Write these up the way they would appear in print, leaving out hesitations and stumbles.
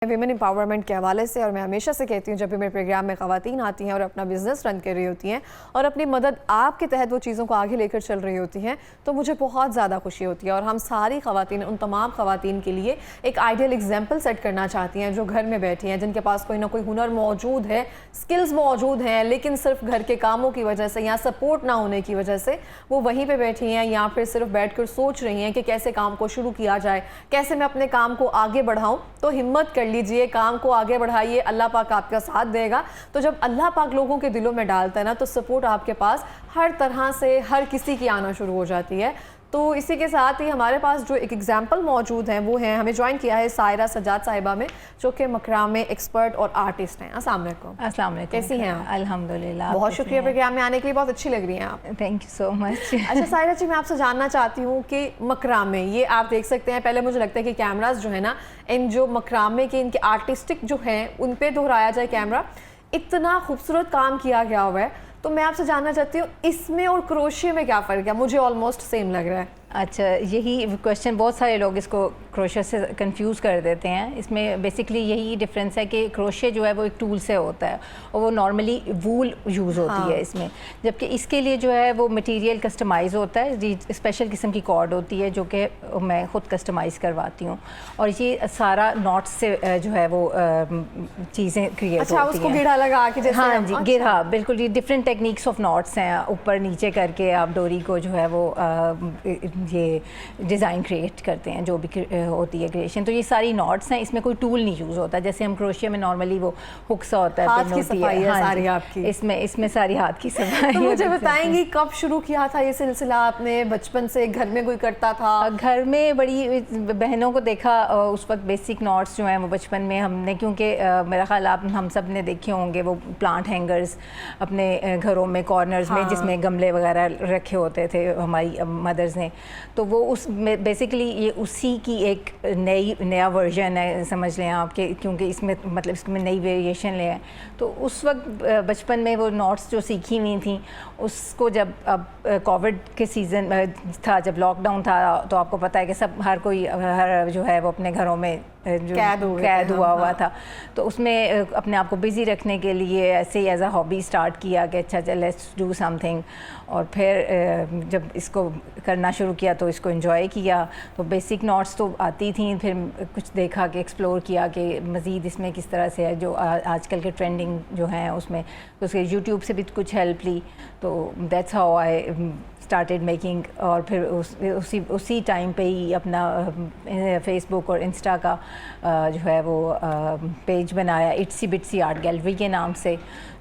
Women empowerment के हवाले से, और मैं हमेशा से कहती हूँ जब भी मेरे प्रोग्राम में ख़वातीन आती हैं और अपना बिजनेस रन कर रही होती हैं और अपनी मदद आपके तहत वो चीज़ों को आगे लेकर चल रही होती हैं, तो मुझे बहुत ज़्यादा खुशी होती है। और हम सारी ख़वातीन, उन तमाम ख़वातीन के लिए एक आइडियल एग्जाम्पल सेट करना चाहती हैं जो घर में बैठी हैं, जिनके पास कोई ना कोई हुनर मौजूद है, स्किल्स मौजूद हैं, लेकिन सिर्फ घर के कामों की वजह से या सपोर्ट ना होने की वजह से वो वहीं पर बैठी हैं, या फिर सिर्फ बैठ कर सोच रही हैं कि कैसे काम को शुरू किया जाए, कैसे मैं अपने काम को आगे बढ़ाऊँ। तो हिम्मत कर लीजिए, काम को आगे बढ़ाइए, अल्लाह पाक आपका साथ देगा। तो जब अल्लाह पाक लोगों के दिलों में डालता है ना, तो सपोर्ट आपके पास हर तरह से हर किसी की आना शुरू हो जाती है। तो इसी के साथ ही हमारे पास जो एक एग्जाम्पल मौजूद हैं वो हैं, हमें ज्वाइन किया है सायरा सजाद साहिबा में, जो कि मकरामे एक्सपर्ट और आर्टिस्ट हैं। अस्सलाम वालेकुम। अस्सलाम वालेकुम। कैसी हैं आप? अल्हम्दुलिल्लाह। बहुत शुक्रिया प्रोग्राम में आने के लिए, बहुत अच्छी लग रही हैं आप। Thank you so much. अच्छा सायरा जी, मैं आपसे जानना चाहती हूँ कि मकरामे, ये आप देख सकते हैं, पहले मुझे लगता है कि कैमरास जो है ना, इन जो मकरामे के इनके आर्टिस्टिक जो हैं उन पे दोहराया जाए कैमरा, इतना खूबसूरत काम किया गया हुआ है। तो मैं आपसे जानना चाहती हूँ इसमें और क्रोशिया में क्या फ़र्क है? मुझे ऑलमोस्ट सेम लग रहा है। अच्छा, यही क्वेश्चन बहुत सारे लोग इसको क्रोशे से कंफ्यूज कर देते हैं। इसमें बेसिकली यही डिफरेंस है कि क्रोशे जो है वो एक टूल से होता है और वो नॉर्मली वूल यूज़ होती है इसमें, जबकि इसके लिए जो है वो मटेरियल कस्टमाइज़ होता है, स्पेशल किस्म की कॉर्ड होती है जो कि मैं ख़ुद कस्टमाइज़ करवाती हूँ, और ये सारा नॉट्स से जो है वो चीज़ें क्रिएट होती हैं। उसको गिरा लगा के जैसे? हाँ जी, गिरा, बिल्कुल। ये डिफरेंट टेक्निक्स ऑफ नॉट्स हैं, ऊपर नीचे करके आप डोरी को जो है वो ये डिज़ाइन क्रिएट करते हैं, जो भी होती है क्रिएशन। तो ये सारी नॉट्स हैं, इसमें कोई टूल नहीं यूज़ होता। जैसे हम क्रोशिया में नॉर्मली वो हुक सा होता है, हाथ की सफाई है सारी आपकी। इसमें सारी हाथ की सफाई। तो मुझे बताएंगी कब शुरू किया था ये सिलसिला आपने? बचपन से घर में कोई करता था? घर में बड़ी बहनों को देखा उस वक्त। बेसिक नॉट्स जो हैं वो बचपन में हमने, क्योंकि मेरा ख्याल आप हम सब ने देखे होंगे वो प्लांट हैंगर्स अपने घरों में कॉर्नर्स में, जिसमें गमले वगैरह रखे होते थे हमारी मदर्स ने। तो वो उस बेसिकली ये उसी की एक नया वर्जन है, समझ लें आप, क्योंकि इसमें मतलब इसमें नई वेरिएशन ले हैं। तो उस वक्त बचपन में वो नॉट्स जो सीखी हुई थी, उसको जब अब कोविड के सीज़न था, जब लॉकडाउन था, तो आपको पता है कि सब हर जो है वो अपने घरों में जो कैद हुआ था। तो उसमें अपने आप को बिज़ी रखने के लिए ऐसे ही एज अ हॉबी स्टार्ट किया कि अच्छा लेट्स डू समथिंग। और फिर जब इसको करना शुरू किया तो इसको एंजॉय किया। तो बेसिक नॉट्स तो आती थी, फिर कुछ देखा कि एक्सप्लोर किया कि मज़ीद इसमें किस तरह से है, जो आजकल के ट्रेंडिंग जो हैं उसमें, तो उसके यूट्यूब से भी कुछ हेल्प ली। तो that's how I started making. और फिर उसी टाइम पे ही अपना फेसबुक और इंस्टा का जो है वो पेज बनाया, इट्सी बिट्सी आर्ट गैलरी के नाम से,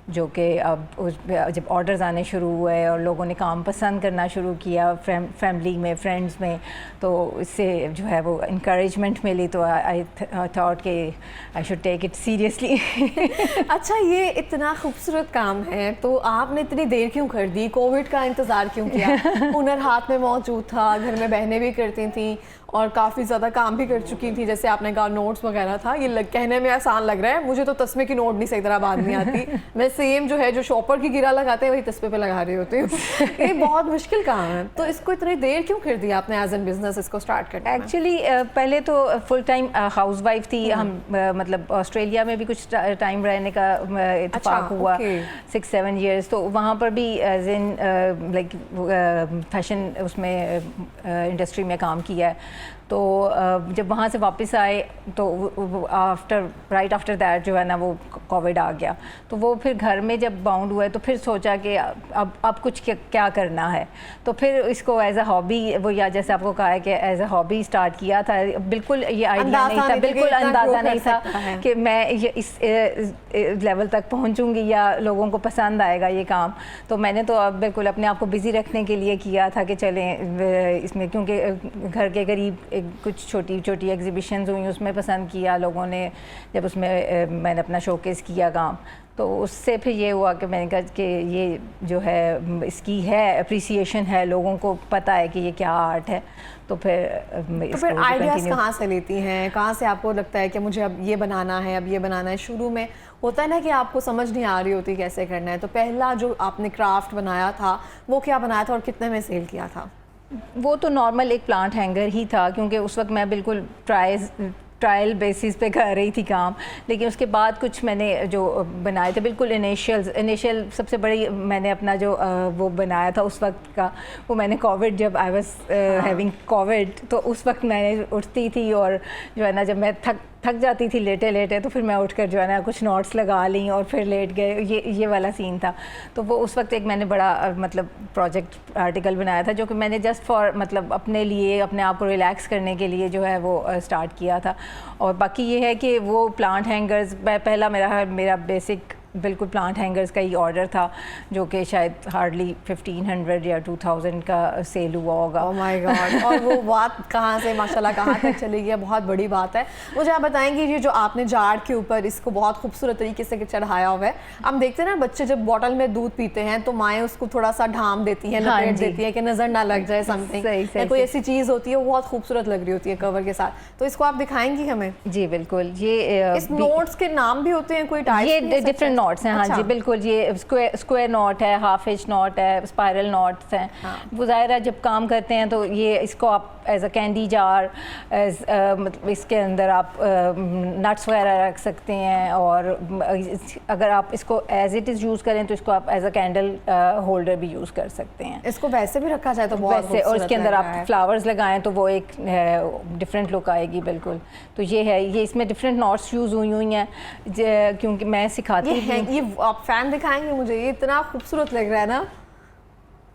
जो कि अब जब ऑर्डर्स आने शुरू हुए और लोगों ने काम पसंद करना शुरू किया फैमिली में, फ्रेंड्स में, तो इससे जो है वो इनकरेजमेंट मिली। तो आई थॉट कि I should take it seriously. अच्छा, ये इतना खूबसूरत काम है तो आपने इतनी देर क्यों कर दी? कोविड का इंतज़ार क्यों किया? हुनर हाथ में मौजूद था, घर में बहनें भी करती थीं और काफ़ी ज़्यादा काम भी कर चुकी थी, जैसे आपने कहा नोट्स वगैरह था। ये कहने में आसान लग रहा है, मुझे तो तस्मे की नोट नहीं सही तरह बात नहीं आती। मैं सेम जो है जो शॉपर की गिरा लगाते हैं वही तस्मे पे लगा रही होती हूँ। ये बहुत मुश्किल काम है। तो इसको इतनी देर क्यों कर दिया आपने एज एन बिजनेस इसको स्टार्ट करना? एक्चुअली पहले तो फुल टाइम हाउस वाइफ थी हम। मतलब ऑस्ट्रेलिया में भी कुछ टाइम रहने का इत्तेफाक हुआ, 6-7 ईयर्स। तो वहाँ पर भी एज इन लाइक फैशन उसमें इंडस्ट्री में काम किया है। तो जब वहाँ से वापस आए तो राइट आफ्टर दैट जो है ना वो कोविड आ गया। तो वो फिर घर में जब बाउंड हुए तो फिर सोचा कि अब कुछ क्या करना है। तो फिर इसको एज अ हॉबी, वो या जैसे आपको कहा है कि एज अ हॉबी स्टार्ट किया था। बिल्कुल ये आइडिया नहीं था, बिल्कुल अंदाज़ा नहीं था कि मैं ये इस लेवल तक पहुँचूँगी या लोगों को पसंद आएगा ये काम। तो मैंने तो अब बिल्कुल अपने आप को बिज़ी रखने के लिए किया था कि चलें इसमें, क्योंकि घर के करीब कुछ छोटी छोटी एग्जीबिशंस हुई, उसमें पसंद किया लोगों ने। जब उसमें मैंने अपना शोकेस किया काम, तो उससे फिर ये हुआ कि मैंने कहा कि ये जो है इसकी है अप्रिसिएशन है, लोगों को पता है कि ये क्या आर्ट है। तो फिर आइडियाज़ कहाँ से लेती हैं? कहाँ से आपको लगता है कि मुझे अब ये बनाना है, अब ये बनाना है? शुरू में होता है ना कि आपको समझ नहीं आ रही होती कैसे करना है। तो पहला जो आपने क्राफ्ट बनाया था वो क्या बनाया था और कितने में सेल किया था? वो तो नॉर्मल एक प्लांट हैंगर ही था, क्योंकि उस वक्त मैं बिल्कुल ट्रायल बेसिस पे कर रही थी काम, लेकिन उसके बाद कुछ मैंने जो बनाए थे बिल्कुल इनिशियल सबसे बड़ी मैंने अपना जो वो बनाया था उस वक्त का, वो मैंने कोविड जब आई वाज हैविंग कोविड, तो उस वक्त मैंने उठती थी और जो है ना जब मैं थक जाती थी लेटे लेटे, तो फिर मैं उठकर जो है ना कुछ नोट्स लगा ली और फिर लेट गए, ये वाला सीन था। तो वो उस वक्त एक मैंने बड़ा मतलब प्रोजेक्ट आर्टिकल बनाया था जो कि मैंने जस्ट फॉर मतलब अपने लिए, अपने आप को रिलैक्स करने के लिए जो है वो स्टार्ट किया था। और बाकी ये है कि वो प्लांट हैंगर्स पहला मेरा बेसिक बिल्कुल प्लांट हैंगर्स का ही ऑर्डर था जो कि शायद हार्डली 1500 या 2000 का सेल हुआ होगा। Oh my God. और वो बात कहाँ से माशाल्लाह कहाँ तक चली गई, बहुत बड़ी बात है। मुझे आप बताएंगे ये जो आपने जाड़ के ऊपर इसको बहुत खूबसूरत तरीके से चढ़ाया हुआ है, हम देखते हैं ना बच्चे जब बॉटल में दूध पीते हैं तो माएँ उसको थोड़ा सा ढाम देती हैं, लपेट देती है कि नज़र ना लग जाए समथिंग, कोई ऐसी चीज़ होती है वो बहुत खूबसूरत लग रही होती है कवर के साथ, तो इसको आप दिखाएंगी हमें? जी बिल्कुल। ये इस नोट्स के नाम भी होते हैं कोई टाइप? ये डिफरेंट नॉट्स हैं। हाँ जी बिल्कुल। ये स्क्वायर नॉट है, हाफ इंच नॉट है, स्पाइरल नॉट्स हैं। वो ज़ाहिर है जब काम करते हैं तो ये इसको आप एज अ कैंडी जार, मतलब इसके अंदर आप नट्स वगैरह रख सकते हैं, और अगर आप इसको एज इट इज़ यूज़ करें तो इसको आप एज अ कैंडल होल्डर भी यूज़ कर सकते हैं। इसको वैसे भी रखा जाए तो बहुत वैसे, और इसके अंदर आप फ्लावर्स लगाएं तो वो एक डिफरेंट लुक आएगी बिल्कुल। तो ये है, ये इसमें डिफरेंट नॉट्स यूज़ हुई हैं क्योंकि मैं सिखाती हूँ। ये आप फैन दिखाएंगे मुझे? ये इतना खूबसूरत लग रहा है ना,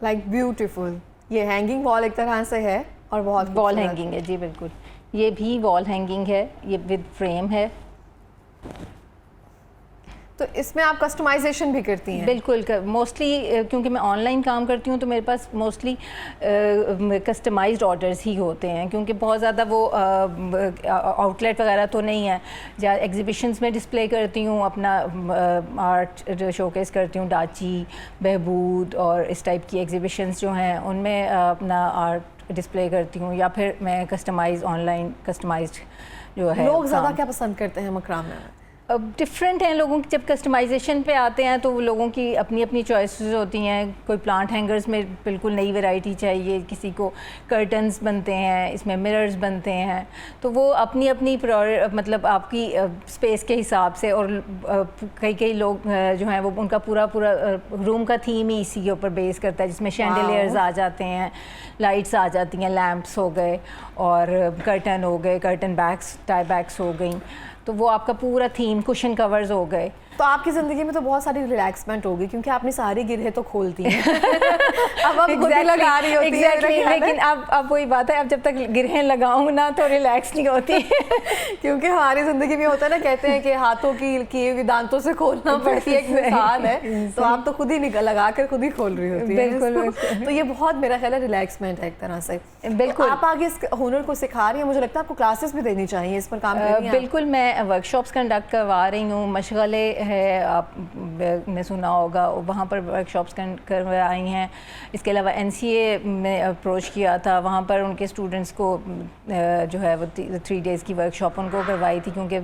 लाइक ब्यूटीफुल। ये हैंगिंग वॉल एक तरह से है और बहुत वॉल हैंगिंग है जी बिल्कुल। ये भी वॉल हैंगिंग है, ये विद फ्रेम है। तो इसमें आप कस्टमाइजेशन भी करती हैं? बिल्कुल। मोस्टली क्योंकि मैं ऑनलाइन काम करती हूँ तो मेरे पास मोस्टली कस्टमाइज्ड ऑर्डर्स ही होते हैं, क्योंकि बहुत ज़्यादा वो आउटलेट वगैरह तो नहीं है। जहाँ एग्जीबिशंस में डिस्प्ले करती हूँ, अपना आर्ट शोकेस करती हूँ, डाची, बहबूद और इस टाइप की एग्जीबिशंस जो हैं उनमें अपना आर्ट डिस्प्ले करती हूँ, या फिर मैं ऑनलाइन कस्टमाइज्ड जो है। लोग ज़्यादा क्या पसंद करते हैं मकरामे में? डिफरेंट हैं लोगों की। जब कस्टमाइजेशन पे आते हैं तो लोगों की अपनी अपनी चॉइसेस होती हैं। कोई प्लांट हैंगर्स में बिल्कुल नई वैरायटी चाहिए, किसी को कर्टन्स बनते हैं, इसमें मिरर्स बनते हैं, तो वो अपनी अपनी मतलब आपकी स्पेस के हिसाब से। और कई लोग जो हैं वो उनका पूरा रूम का थीम ही इसी के ऊपर बेस करता है, जिसमें शैंडलियर्स आ जाते हैं, लाइट्स आ जाती हैं, लैम्प्स हो गए और कर्टन हो गए, कर्टन बैग्स, टाई बैग्स हो गई, तो वो आपका पूरा थीम, कुशन कवर्स हो गए। तो आपकी ज़िंदगी में तो बहुत सारी रिलैक्समेंट होगी क्योंकि आपने सारी गिरहें तो खोलती हैं। अब आप खुद ही लगा रही होती हैं। लेकिन अब वही बात है, अब जब तक गिरहें लगाऊं ना तो रिलैक्स नहीं होती। क्योंकि हमारी ज़िंदगी में होता है ना, कहते हैं कि हाथों की किए हुए दांतों से खोलना पड़ती है, एक मिसाल है। तो आप तो खुद ही लगा कर खुद ही खोल रही होती है। बिल्कुल। तो ये बहुत मेरा ख्याल है रिलैक्समेंट है एक तरह से। बिल्कुल। आप आगे इस हुनर को सिखा रही हैं, मुझे लगता है आपको क्लासेस भी देनी चाहिए, इस पर काम कर रही हैं? बिल्कुल, मैं वर्कशॉप्स कंडक्ट करवा रही हूँ। मशगले है, आपने सुना होगा, वहाँ पर वर्कशॉप्स करवाई हैं। इसके अलावा NCA में अप्रोच किया था, वहाँ पर उनके स्टूडेंट्स को जो है वो 3 डेज़ की वर्कशॉप उनको करवाई थी, क्योंकि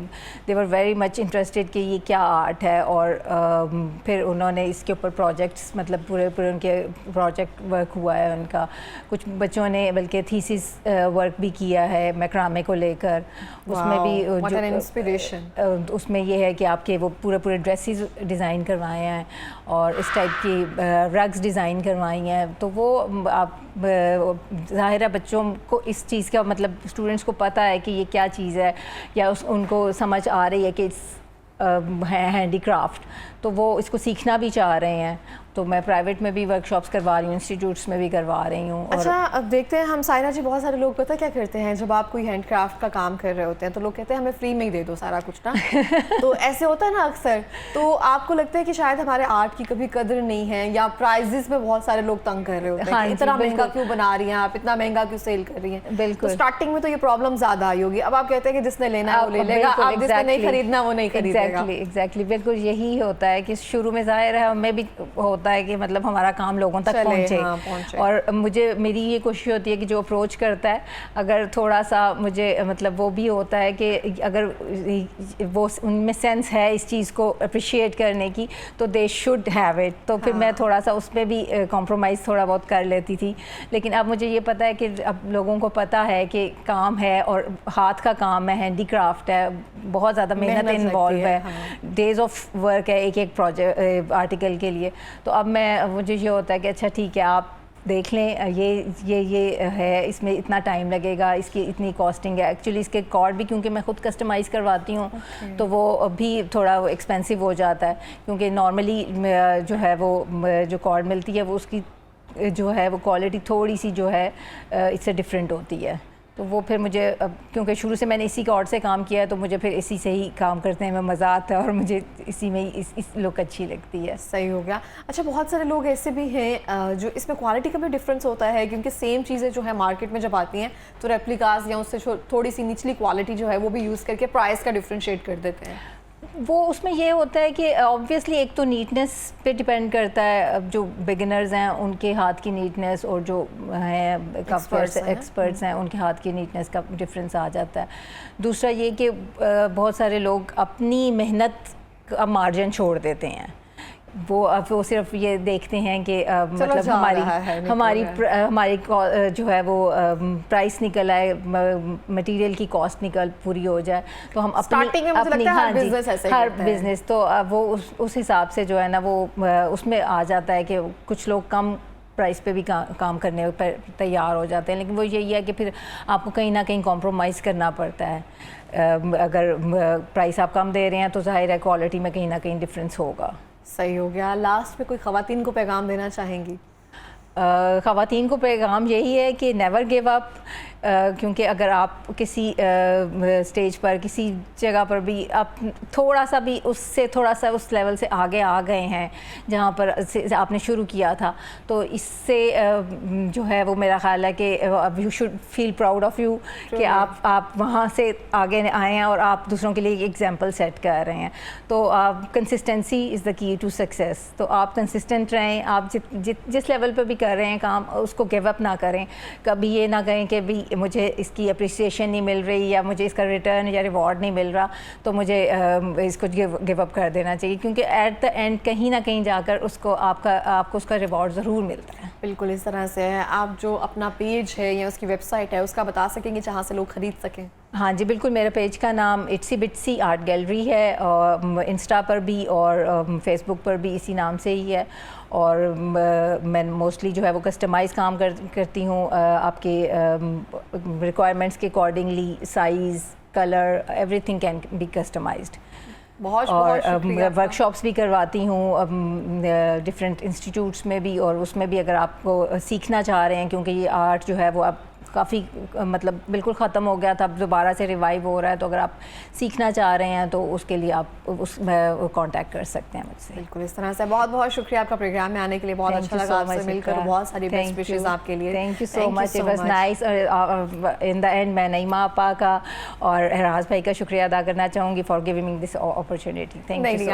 दे वर वेरी मच इंटरेस्टेड कि ये क्या आर्ट है। और फिर उन्होंने इसके ऊपर प्रोजेक्ट्स, मतलब पूरे उनके प्रोजेक्ट वर्क हुआ है उनका। कुछ बच्चों ने बल्कि थीसिस वर्क भी किया है मैक्रामे को लेकर। उसमें भी इंस्पिरेशन उसमें ये है कि आपके वो पूरे ड्रेसेस डिज़ाइन करवाए हैं और इस टाइप की रग्स डिज़ाइन करवाई हैं। तो वो आप ज़ाहिर है बच्चों को इस चीज़ का, मतलब स्टूडेंट्स को पता है कि ये क्या चीज़ है, या उनको समझ आ रही है कि हैंडीक्राफ्ट, तो वो इसको सीखना भी चाह रहे हैं। तो मैं प्राइवेट में भी वर्कशॉप्स करवा रही हूँ, इंस्टीट्यूट्स में भी करवा रही हूँ। अच्छा, अब देखते हैं हम सायरा जी, बहुत सारे लोग पता क्या करते हैं, जब आप कोई हैंडक्राफ्ट का काम कर रहे होते हैं तो लोग कहते हैं हमें फ्री में ही दे दो सारा कुछ ना। तो ऐसे होता है ना अक्सर। तो आपको लगता है कि शायद हमारे आर्ट की कभी कदर नहीं है, या प्राइजेस में बहुत सारे लोग तंग कर रहे होते हैं? हाँ, इतना महंगा क्यों बना रही हैं आप, इतना महंगा क्यों सेल कर रही हैं? बिल्कुल। तो स्टार्टिंग में तो ये प्रॉब्लम ज़्यादा आई होगी। अब आप कहते हैं कि जिसने लेना है वो ले लेगा, आप जिसने नहीं खरीदना वो नहीं खरीदेगा। एग्जैक्टली, बिल्कुल यही होता है कि शुरू में ज़ाहिर है हमें भी होता होता है कि मतलब हमारा काम लोगों तक पहुंचे। पहुंचे। और मुझे मेरी ये कोशिश होती है कि जो अप्रोच करता है अगर थोड़ा सा मुझे मतलब वो भी होता है कि अगर वो उनमें सेंस है इस चीज़ को अप्रिशिएट करने की तो दे शुड हैव इट। तो फिर मैं थोड़ा सा उसमें भी कॉम्प्रोमाइज़ थोड़ा बहुत कर लेती थी। लेकिन अब मुझे ये पता है कि अब लोगों को पता है कि काम है और हाथ का काम है, हैंडीक्राफ्ट है, बहुत ज़्यादा मेहनत इन्वॉल्व है, डेज ऑफ वर्क है एक एक प्रोजेक्ट आर्टिकल के लिए। तो अब मुझे ये होता है कि अच्छा ठीक है आप देख लें ये है, इसमें इतना टाइम लगेगा, इसकी इतनी कॉस्टिंग है। एक्चुअली इसके कॉर्ड भी क्योंकि मैं खुद कस्टमाइज़ करवाती हूँ तो वो भी थोड़ा एक्सपेंसिव हो जाता है क्योंकि नॉर्मली जो है वो जो कॉर्ड मिलती है वो उसकी जो है वो क्वालिटी थोड़ी सी जो है इससे डिफरेंट होती है। तो वो फिर मुझे क्योंकि शुरू से मैंने इसी कॉर्ड से काम किया है तो मुझे फिर इसी से ही काम करने में मज़ा आता है और मुझे इसी में ही इस लुक अच्छी लगती है। सही हो गया। अच्छा, बहुत सारे लोग ऐसे भी हैं जो इसमें क्वालिटी का भी डिफरेंस होता है क्योंकि सेम चीज़ें जो है मार्केट में जब आती हैं तो रेप्लिकास या उससे थोड़ी सी निचली क्वालिटी जो है वो भी यूज़ करके प्राइस का डिफ्रेंशिएट कर देते हैं। वो उसमें ये होता है कि ऑब्वियसली एक तो नीटनेस पे डिपेंड करता है। अब जो बिगिनर्स हैं उनके हाथ की नीटनेस और जो हैं एक्सपर्ट्स हैं उनके हाथ की नीटनेस का डिफरेंस आ जाता है। दूसरा ये कि बहुत सारे लोग अपनी मेहनत का मार्जिन छोड़ देते हैं। वो सिर्फ ये देखते हैं कि मतलब हमारी जो है वो प्राइस निकल आए, मटेरियल की कॉस्ट निकल पूरी हो जाए तो हम अपनी हर बिजनेस तो वो उस हिसाब से जो है ना वो उसमें आ जाता है कि कुछ लोग कम प्राइस पे भी काम करने पर तैयार हो जाते हैं। लेकिन वो यही है कि फिर आपको कहीं ना कहीं कॉम्प्रोमाइज़ करना पड़ता है। अगर प्राइस आप कम दे रहे हैं तो जाहिर है क्वालिटी में कहीं ना कहीं डिफरेंस होगा। सही हो गया। लास्ट में कोई ख़वातीन को पैगाम देना चाहेंगी? ख़वातीन को पैगाम यही है कि नेवर गिव अप, क्योंकि अगर आप किसी स्टेज पर किसी जगह पर भी आप थोड़ा सा भी उससे थोड़ा सा उस लेवल से आगे आ गए हैं जहाँ पर आपने शुरू किया था तो इससे जो है वो मेरा ख्याल है कि अब you should feel proud of you कि आप वहाँ से आगे आए हैं और आप दूसरों के लिए एक एग्जांपल सेट कर रहे हैं। तो consistency is the key to success. तो आप कंसिस्टेंट रहें, आप जिस लेवल पर भी कर रहे हैं काम उसको गिव अप ना करें। कभी ये ना कहें कि भी मुझे इसकी अप्रिसिएशन नहीं मिल रही या मुझे इसका रिटर्न या रिवॉर्ड नहीं मिल रहा तो मुझे इसको गिव अप कर देना चाहिए, क्योंकि एट द एंड कहीं ना कहीं जाकर आपको उसका रिवॉर्ड ज़रूर मिलता है। बिल्कुल इस तरह से है। आप जो अपना पेज है या उसकी वेबसाइट है उसका बता सकेंगे जहाँ से लोग ख़रीद सकें? हाँ जी बिल्कुल, मेरे पेज का नाम इट्सी बिट्सी आर्ट गैलरी है और इंस्टा पर भी और फेसबुक पर भी इसी नाम से ही है। और मैं मोस्टली जो है वो कस्टमाइज़ काम करती हूँ आपके रिक्वायरमेंट्स के accordingly, size, colour, everything can be customized. और वर्कशॉप्स भी करवाती हूँ डिफरेंट इंस्टीट्यूट्स में भी, और उसमें भी अगर आपको सीखना चाह रहे हैं क्योंकि ये आर्ट जो है वो अब काफ़ी मतलब बिल्कुल ख़त्म हो गया था, अब दोबारा से रिवाइव हो रहा है। तो अगर आप सीखना चाह रहे हैं तो उसके लिए आप उसमें कांटेक्ट कर सकते हैं मुझसे। बिल्कुल इस तरह से। बहुत बहुत शुक्रिया आपका प्रोग्राम में आने के लिए, बहुत अच्छा लगा आपसे मिलकर, बहुत सारी बेस्ट विशेस आपके लिए। Thank you so much, it was nice. In the end मैं नईमा आपा का और एराज भाई का शुक्रिया अदा करना चाहूँगी for giving me this opportunity. Thank you.